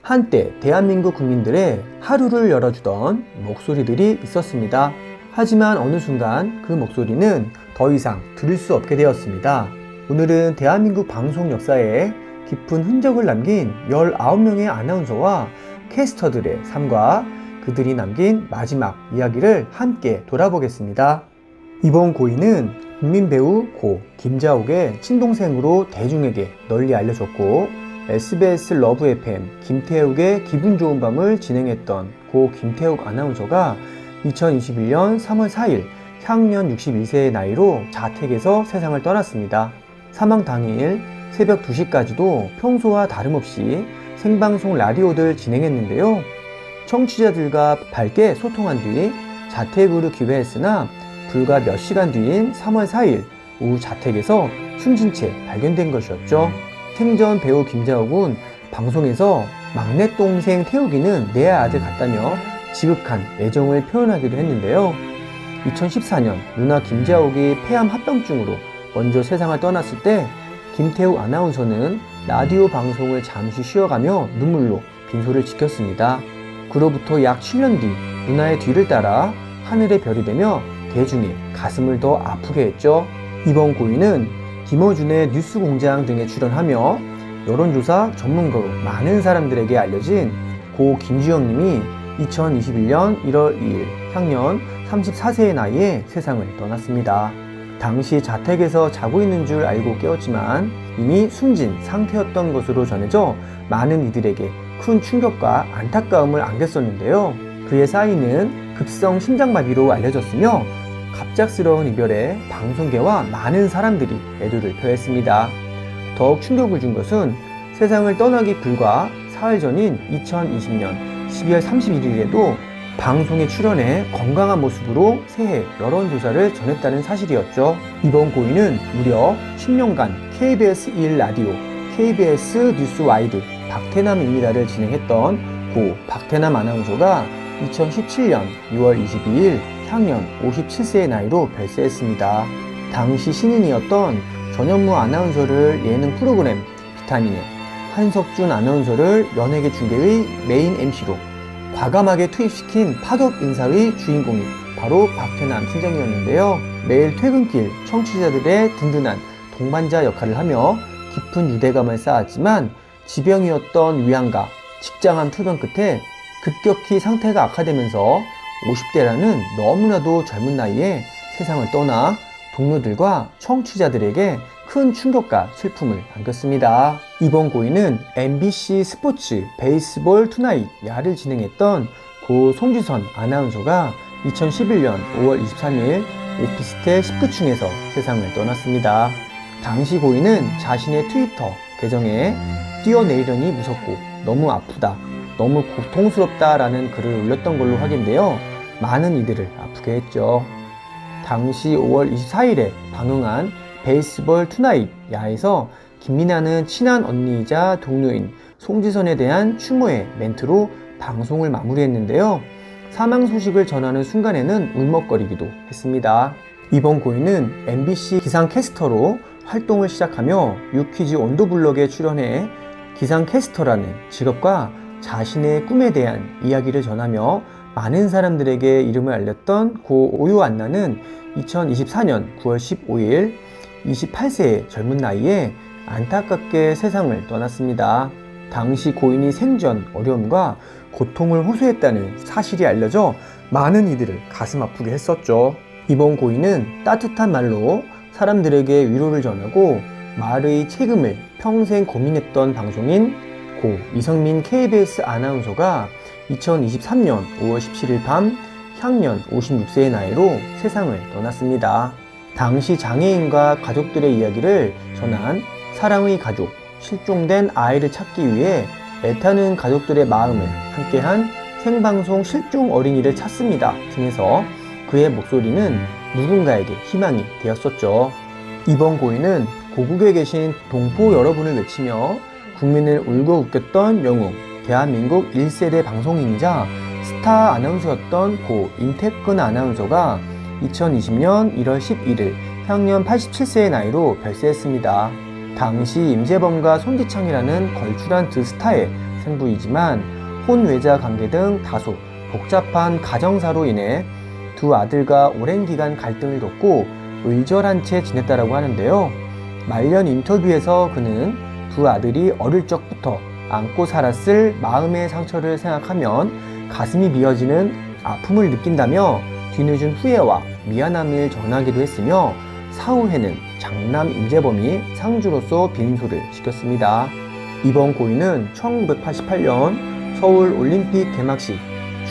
한때 대한민국 국민들의 하루를 열어주던 목소리들이 있었습니다. 하지만 어느 순간 그 목소리는 더 이상 들을 수 없게 되었습니다. 오늘은 대한민국 방송 역사에 깊은 흔적을 남긴 19명의 아나운서와 캐스터들의 삶과 그들이 남긴 마지막 이야기를 함께 돌아보겠습니다. 이번 고인은 국민 배우 고 김자옥의 친동생으로 대중에게 널리 알려졌고 SBS 러브 FM 김태욱의 기분 좋은 밤을 진행했던 고 김태욱 아나운서가 2021년 3월 4일 향년 61세의 나이로 자택에서 세상을 떠났습니다. 사망 당일 새벽 2시까지도 평소와 다름없이 생방송 라디오를 진행했는데요. 청취자들과 밝게 소통한 뒤 자택으로 귀회했으나 불과 몇 시간 뒤인 3월 4일 오후 자택에서 숨진 채 발견된 것이었죠. 생전 배우 김자옥은 방송에서 막내 동생 태욱이는 내 아들 같다며 지극한 애정을 표현하기도 했는데요. 2014년 누나 김자옥이 폐암 합병증으로 먼저 세상을 떠났을 때 김태욱 아나운서는 라디오 방송을 잠시 쉬어가며 눈물로 빈소를 지켰습니다. 그로부터 약 7년 뒤 누나의 뒤를 따라 하늘의 별이 되며 대중의 가슴을 더 아프게 했죠. 이번 고인은 김어준의 뉴스공장 등에 출연하며 여론조사 전문가로 많은 사람들에게 알려진 고 김주영님이 2021년 1월 2일 향년 34세의 나이에 세상을 떠났습니다. 당시 자택에서 자고 있는 줄 알고 깨웠지만 이미 숨진 상태였던 것으로 전해져 많은 이들에게 큰 충격과 안타까움을 안겼었는데요. 그의 사인은 급성 심장마비로 알려졌으며 갑작스러운 이별에 방송계와 많은 사람들이 애도를 표했습니다. 더욱 충격을 준 것은 세상을 떠나기 불과 사흘 전인 2020년 12월 31일에도 방송에 출연해 건강한 모습으로 새해 여론조사를 전했다는 사실이었죠. 이번 고인은 무려 10년간 KBS 1라디오, KBS 뉴스와이드 박태남입니다를 진행했던 고 박태남 아나운서가 2017년 6월 22일 향년 57세의 나이로 별세했습니다. 당시 신인이었던 전현무 아나운서를 예능 프로그램 비타민에, 한석준 아나운서를 연예계 중계의 메인 MC로 과감하게 투입시킨 파격 인사의 주인공이 바로 박태남 팀장이었는데요. 매일 퇴근길 청취자들의 든든한 동반자 역할을 하며 깊은 유대감을 쌓았지만 지병이었던 위암과 직장암 투병 끝에 급격히 상태가 악화되면서 50대라는 너무나도 젊은 나이에 세상을 떠나 동료들과 청취자들에게 큰 충격과 슬픔을 안겼습니다. 이번 고인은 MBC 스포츠 베이스볼 투나잇 야를 진행했던 고 송지선 아나운서가 2011년 5월 23일 오피스텔 19층에서 세상을 떠났습니다. 당시 고인은 자신의 트위터 계정에 뛰어내리려니 무섭고 너무 아프다, 너무 고통스럽다 라는 글을 올렸던 걸로 확인되어 많은 이들을 아프게 했죠. 당시 5월 24일에 방영한 베이스볼 투나잇 야에서 김민아는 친한 언니이자 동료인 송지선에 대한 추모의 멘트로 방송을 마무리했는데요. 사망 소식을 전하는 순간에는 울먹거리기도 했습니다. 이번 고인은 MBC 기상캐스터로 활동을 시작하며 유퀴즈 온도블럭에 출연해 기상캐스터라는 직업과 자신의 꿈에 대한 이야기를 전하며 많은 사람들에게 이름을 알렸던 고 오유안나는 2024년 9월 15일 28세의 젊은 나이에 안타깝게 세상을 떠났습니다. 당시 고인이 생전 어려움과 고통을 호소했다는 사실이 알려져 많은 이들을 가슴 아프게 했었죠. 이번 고인은 따뜻한 말로 사람들에게 위로를 전하고 말의 책임을 평생 고민했던 방송인 고 이성민 KBS 아나운서가 2023년 5월 17일 밤 향년 56세의 나이로 세상을 떠났습니다. 당시 장애인과 가족들의 이야기를 전한 사랑의 가족, 실종된 아이를 찾기 위해 애타는 가족들의 마음을 함께한 생방송 실종 어린이를 찾습니다 등에서 그의 목소리는 누군가에게 희망이 되었었죠. 이번 고인은 고국에 계신 동포 여러분을 외치며 국민을 울고 웃겼던 영웅, 대한민국 1세대 방송인이자 스타 아나운서였던 고 임태근 아나운서가 2020년 1월 11일 향년 87세의 나이로 별세했습니다. 당시 임재범과 손기창이라는 걸출한 두 스타의 생부이지만 혼외자 관계 등 다소 복잡한 가정사로 인해 두 아들과 오랜 기간 갈등을 겪고 의절한 채 지냈다라고 하는데요. 말년 인터뷰에서 그는 두 아들이 어릴 적부터 안고 살았을 마음의 상처를 생각하면 가슴이 미어지는 아픔을 느낀다며 뒤늦은 후회와 미안함을 전하기도 했으며 사후에는 장남 임재범이 상주로서 빈소를 시켰습니다. 이번 고인은 1988년 서울 올림픽 개막식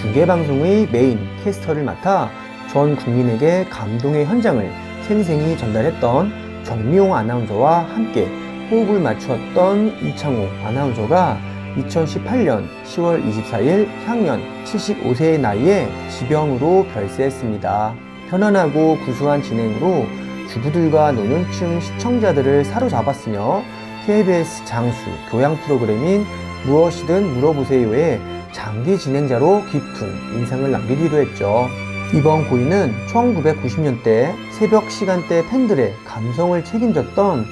중계방송의 메인 캐스터를 맡아 전 국민에게 감동의 현장을 생생히 전달했던 정미용 아나운서와 함께 호흡을 맞추었던 이창호 아나운서가 2018년 10월 24일 향년 75세의 나이에 지병으로 별세했습니다. 편안하고 구수한 진행으로 주부들과 노년층 시청자들을 사로잡았으며 KBS 장수 교양 프로그램인 무엇이든 물어보세요의 장기 진행자로 깊은 인상을 남기기도 했죠. 이번 고인은 1990년대 새벽 시간대 팬들의 감성을 책임졌던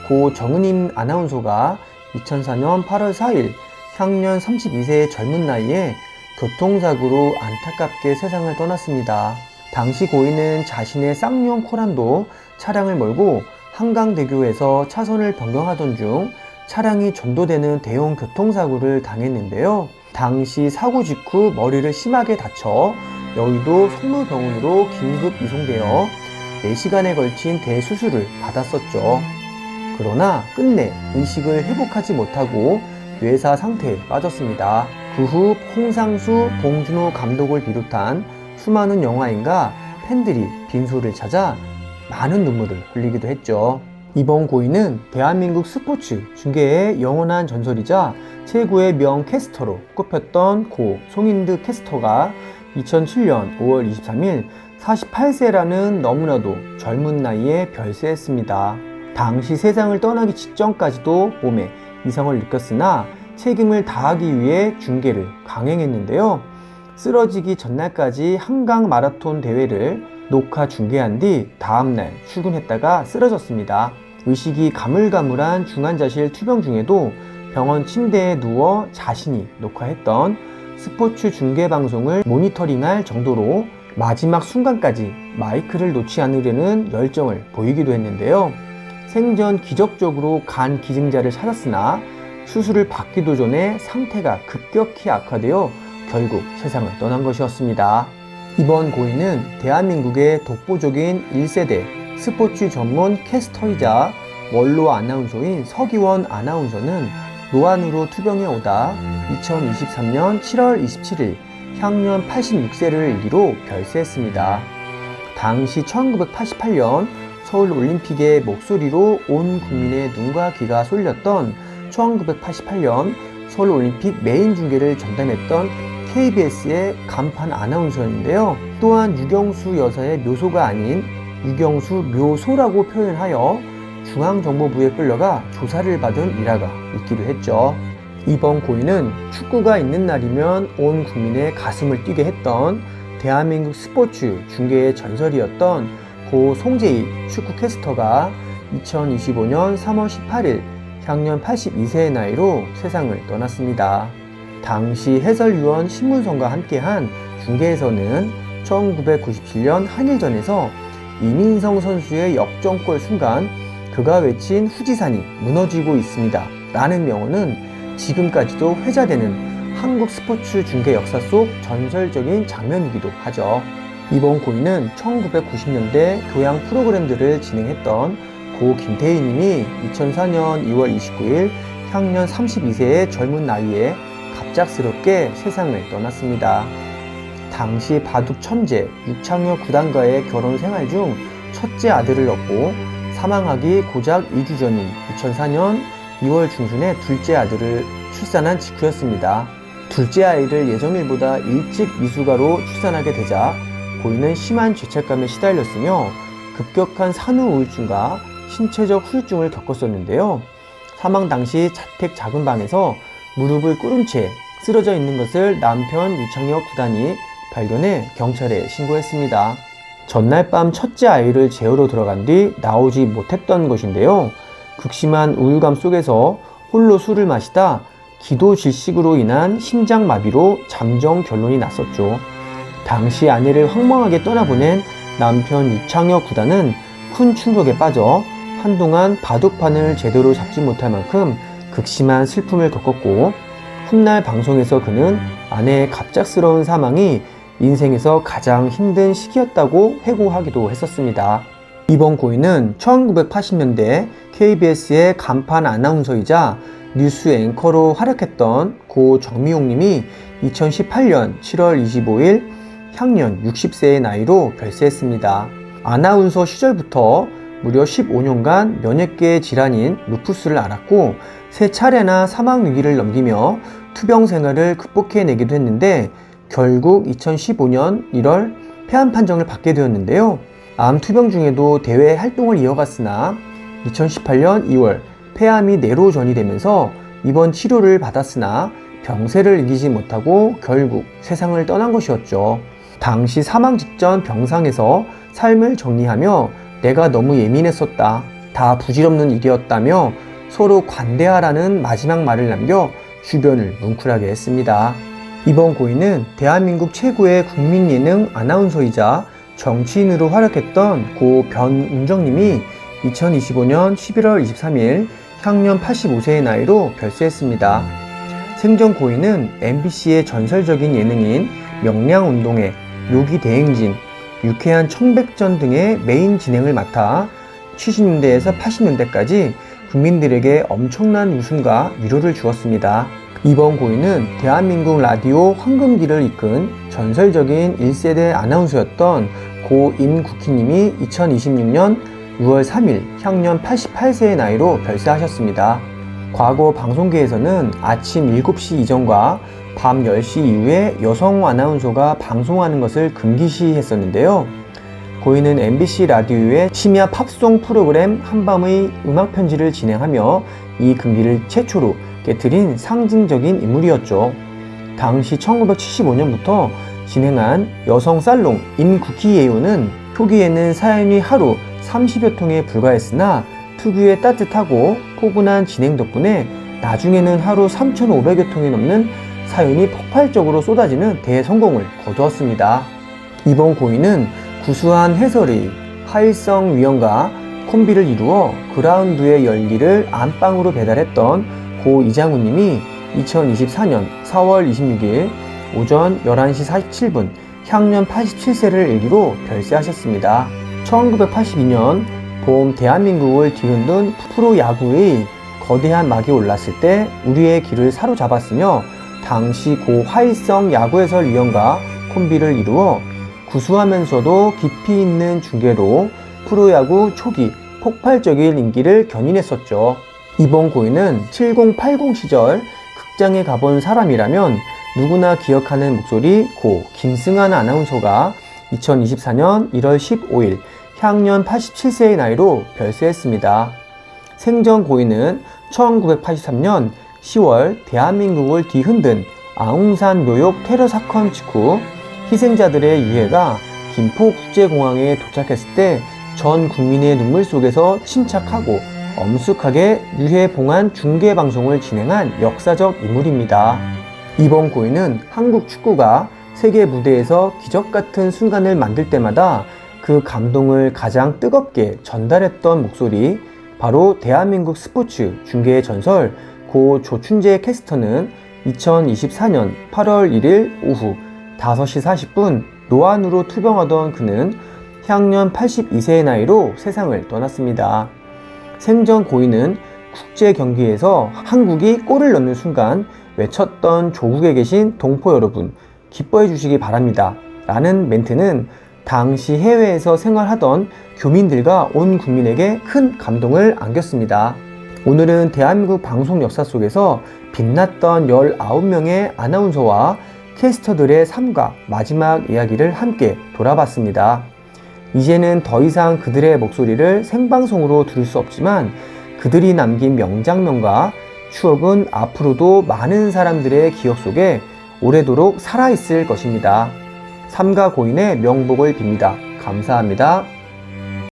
고 정은임 아나운서가 2004년 8월 4일 향년 32세의 젊은 나이에 교통사고로 안타깝게 세상을 떠났습니다. 당시 고인은 자신의 쌍용 코란도 차량을 몰고 한강대교에서 차선을 변경하던 중 차량이 전도되는 대형 교통사고를 당했는데요. 당시 사고 직후 머리를 심하게 다쳐 여의도 성모병원으로 긴급 이송되어 4시간에 걸친 대수술을 받았었죠. 그러나 끝내 의식을 회복하지 못하고 뇌사 상태에 빠졌습니다. 그 후 홍상수, 봉준호 감독을 비롯한 수많은 영화인과 팬들이 빈소를 찾아 많은 눈물을 흘리기도 했죠. 이번 고인은 대한민국 스포츠 중계의 영원한 전설이자 최고의 명캐스터로 꼽혔던 고 송인득 캐스터가 2007년 5월 23일 48세라는 너무나도 젊은 나이에 별세했습니다. 당시 세상을 떠나기 직전까지도 몸에 이상을 느꼈으나 책임을 다하기 위해 중계를 강행했는데요. 쓰러지기 전날까지 한강 마라톤 대회를 녹화 중계한 뒤 다음날 출근했다가 쓰러졌습니다. 의식이 가물가물한 중환자실 투병 중에도 병원 침대에 누워 자신이 녹화했던 스포츠 중계 방송을 모니터링할 정도로 마지막 순간까지 마이크를 놓지 않으려는 열정을 보이기도 했는데요. 생전 기적적으로 간 기증자를 찾았으나 수술을 받기도 전에 상태가 급격히 악화되어 결국 세상을 떠난 것이었습니다. 이번 고인은 대한민국의 독보적인 1세대 스포츠 전문 캐스터이자 원로 아나운서인 서기원 아나운서는 노안으로 투병해 오다 2023년 7월 27일 향년 86세를 일기로 별세했습니다. 당시 1988년 서울 올림픽의 목소리로 온 국민의 눈과 귀가 쏠렸던 1988년 서울 올림픽 메인 중계를 전담했던 KBS의 간판 아나운서인데요. 또한 유경수 여사의 묘소가 아닌 유경수 묘소라고 표현하여 중앙정보부에 끌려가 조사를 받은 일화가 있기도 했죠. 이번 고인은 축구가 있는 날이면 온 국민의 가슴을 뛰게 했던 대한민국 스포츠 중계의 전설이었던 고 송재희 축구 캐스터가 2025년 3월 18일 향년 82세의 나이로 세상을 떠났습니다. 당시 해설위원 신문성과 함께한 중계에서는 1997년 한일전에서 이민성 선수의 역전골 순간 그가 외친 후지산이 무너지고 있습니다 라는 명언은 지금까지도 회자되는 한국 스포츠 중계 역사 속 전설적인 장면이기도 하죠. 이번 고인은 1990년대 교양 프로그램들을 진행했던 고 김태희님이 2004년 2월 29일 향년 32세의 젊은 나이에 갑작스럽게 세상을 떠났습니다. 당시 바둑 천재 육창여 구단과의 결혼 생활 중 첫째 아들을 얻고 사망하기 고작 2주 전인 2004년 2월 중순에 둘째 아들을 출산한 직후였습니다. 둘째 아이를 예정일보다 일찍 미숙아로 출산하게 되자 고인은 심한 죄책감에 시달렸으며 급격한 산후 우울증과 신체적 후유증을 겪었었는데요. 사망 당시 자택 작은 방에서 무릎을 꿇은 채 쓰러져 있는 것을 남편 유창혁 구단이 발견해 경찰에 신고했습니다. 전날 밤 첫째 아이를 재우러 들어간 뒤 나오지 못했던 것인데요. 극심한 우울감 속에서 홀로 술을 마시다 기도 질식으로 인한 심장마비로 잠정 결론이 났었죠. 당시 아내를 황망하게 떠나보낸 남편 유창혁 구단은 큰 충격에 빠져 한동안 바둑판을 제대로 잡지 못할 만큼 극심한 슬픔을 겪었고, 훗날 방송에서 그는 아내의 갑작스러운 사망이 인생에서 가장 힘든 시기였다고 회고하기도 했었습니다. 이번 고인은 1980년대 KBS의 간판 아나운서이자 뉴스 앵커로 활약했던 고 정미용 님이 2018년 7월 25일 향년 60세의 나이로 별세했습니다. 아나운서 시절부터 무려 15년간 면역계 질환인 루푸스를 앓았고, 3차례나 사망 위기를 넘기며 투병 생활을 극복해내기도 했는데, 결국 2015년 1월 폐암 판정을 받게 되었는데요. 암 투병 중에도 대외 활동을 이어갔으나 2018년 2월 폐암이 뇌로 전이되면서 입원 치료를 받았으나 병세를 이기지 못하고 결국 세상을 떠난 것이었죠. 당시 사망 직전 병상에서 삶을 정리하며 내가 너무 예민했었다, 다 부질없는 일이었다며 서로 관대하라는 마지막 말을 남겨 주변을 뭉클하게 했습니다. 이번 고인은 대한민국 최고의 국민예능 아나운서이자 정치인으로 활약했던 고 변운정님이 2025년 11월 23일 향년 85세의 나이로 별세했습니다. 생전 고인은 MBC의 전설적인 예능인 명량운동회, 묘기대행진, 유쾌한 청백전 등의 메인 진행을 맡아 70년대에서 80년대까지 국민들에게 엄청난 웃음과 위로를 주었습니다. 이번 고인은 대한민국 라디오 황금기를 이끈 전설적인 1세대 아나운서였던 고 임국희님이 2026년 6월 3일 향년 88세의 나이로 별세하셨습니다. 과거 방송계에서는 아침 7시 이전과 밤 10시 이후에 여성 아나운서가 방송하는 것을 금기시했었는데요. 고인은 MBC 라디오의 심야 팝송 프로그램 한밤의 음악편지를 진행하며 이 금기를 최초로 깨트린 상징적인 인물이었죠. 당시 1975년부터 진행한 여성 살롱 임국희 예요는 초기에는 사연이 하루 30여 통에 불과했으나 특유의 따뜻하고 포근한 진행 덕분에 나중에는 하루 3,500여 통이 넘는 사연이 폭발적으로 쏟아지는 대성공을 거두었습니다. 이번 고인은 구수한 해설의 하일성 위원과 콤비를 이루어 그라운드의 열기를 안방으로 배달했던 고 이장훈님이 2024년 4월 26일 오전 11시 47분 향년 87세를 일기로 별세하셨습니다. 1982년 봄 대한민국을 뒤흔든 프로야구의 거대한 막이 올랐을 때 우리의 귀를 사로잡았으며, 당시 고 화일성 야구해설위원과 콤비를 이루어 구수하면서도 깊이 있는 중계로 프로야구 초기 폭발적인 인기를 견인했었죠. 이번 고인은 7080 시절 극장에 가본 사람이라면 누구나 기억하는 목소리 고 김승환 아나운서가 2024년 1월 15일 향년 87세의 나이로 별세했습니다. 생전 고인은 1983년 10월 대한민국을 뒤흔든 아웅산 묘욕 테러 사건 직후 희생자들의 유해가 김포국제공항에 도착했을 때 전 국민의 눈물 속에서 침착하고 엄숙하게 유해 봉안 중계 방송을 진행한 역사적 인물입니다. 이번 고인은 한국 축구가 세계 무대에서 기적 같은 순간을 만들 때마다 그 감동을 가장 뜨겁게 전달했던 목소리, 바로 대한민국 스포츠 중계의 전설 고 조춘재 캐스터는 2024년 8월 1일 오후 5시 40분 노안으로 투병하던 그는 향년 82세의 나이로 세상을 떠났습니다. 생전 고인은 국제 경기에서 한국이 골을 넣는 순간 외쳤던 조국에 계신 동포 여러분 기뻐해 주시기 바랍니다 라는 멘트는 당시 해외에서 생활하던 교민들과 온 국민에게 큰 감동을 안겼습니다. 오늘은 대한민국 방송 역사 속에서 빛났던 19명의 아나운서와 캐스터들의 삶과 마지막 이야기를 함께 돌아봤습니다. 이제는 더 이상 그들의 목소리를 생방송으로 들을 수 없지만 그들이 남긴 명장면과 추억은 앞으로도 많은 사람들의 기억 속에 오래도록 살아있을 것입니다. 삼가 고인의 명복을 빕니다. 감사합니다.